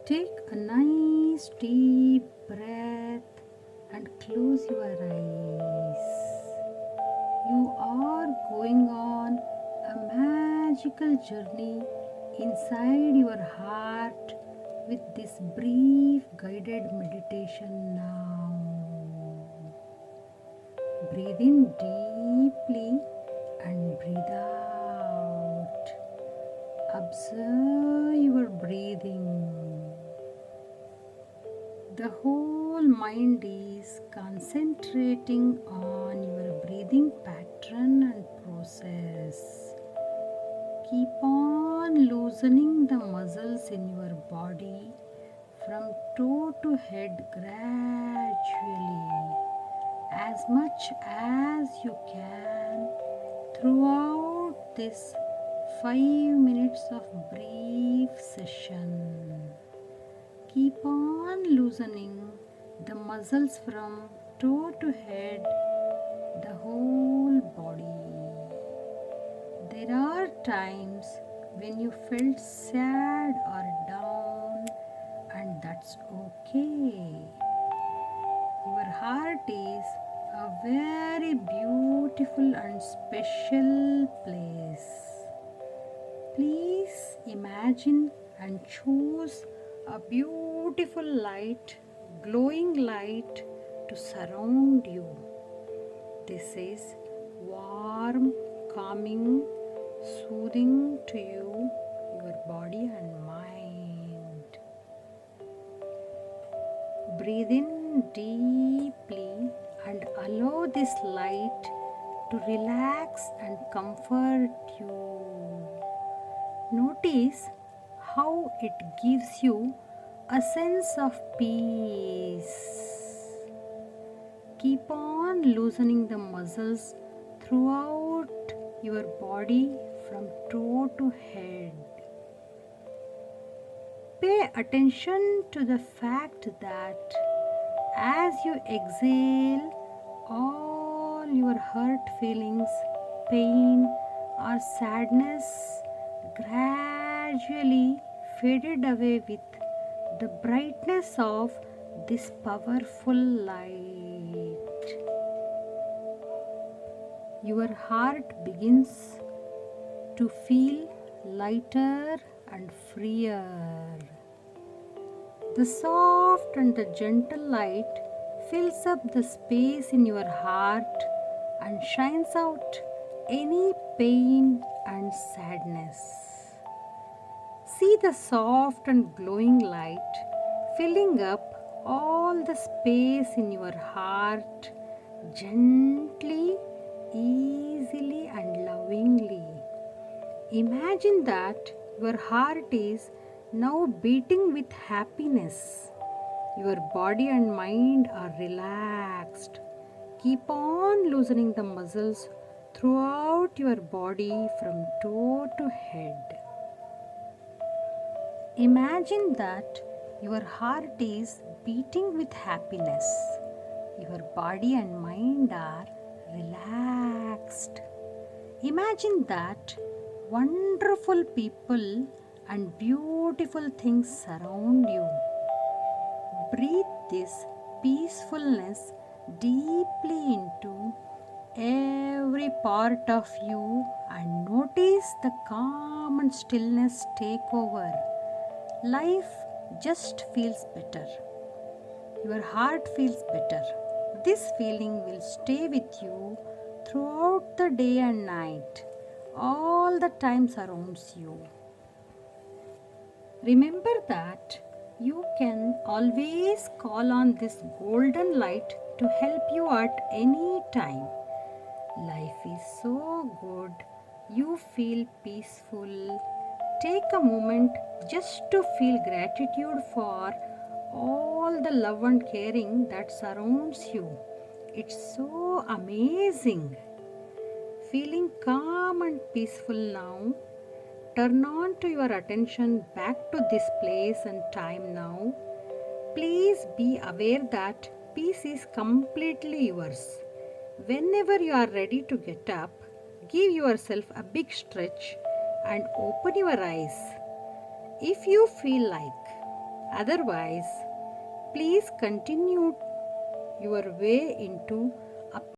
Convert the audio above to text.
Take a nice deep breath and close your eyes. You are going on a magical journey inside your heart with this brief guided meditation now. Breathe in deeply and breathe out. Observe your breathing. The whole mind is concentrating on your breathing pattern and process. Keep on loosening the muscles in your body from toe to head gradually, as much as you can throughout this 5 minutes of brief session. Keep on loosening the muscles from toe to head, the whole body. There are times when you felt sad or down, and that's okay. Your heart is a very beautiful and special place. Please imagine and choose a beautiful light, glowing light to surround you. This is warm, calming, soothing to you, your body and mind. Breathe in deeply and allow this light to relax and comfort you. Notice how it gives you a sense of peace. Keep on loosening the muscles throughout your body from toe to head. Pay attention to the fact that as you exhale, all your hurt feelings, pain, or sadness gradually faded away with the brightness of this powerful light. Your heart begins to feel lighter and freer. The soft and the gentle light fills up the space in your heart and shines out any pain and sadness. See the soft and glowing light filling up all the space in your heart gently, easily, and lovingly. Imagine that your heart is now beating with happiness. Your body and mind are relaxed. Keep on loosening the muscles throughout your body from toe to head. Imagine that your heart is beating with happiness. Your body and mind are relaxed. Imagine that wonderful people and beautiful things surround you. Breathe this peacefulness deeply into every part of you and notice the calm and stillness take over. Life just feels better. Your heart feels better. This feeling will stay with you throughout the day and night. All the time surrounds you. Remember that you can always call on this golden light to help you at any time. Life is so good. You feel peaceful. Take a moment just to feel gratitude for all the love and caring that surrounds you. It's so amazing. Feeling calm and peaceful now, turn on to your attention back to this place and time now. Please be aware that peace is completely yours. Whenever you are ready to get up, give yourself a big stretch and open your eyes. If you feel like, Otherwise, please continue your way into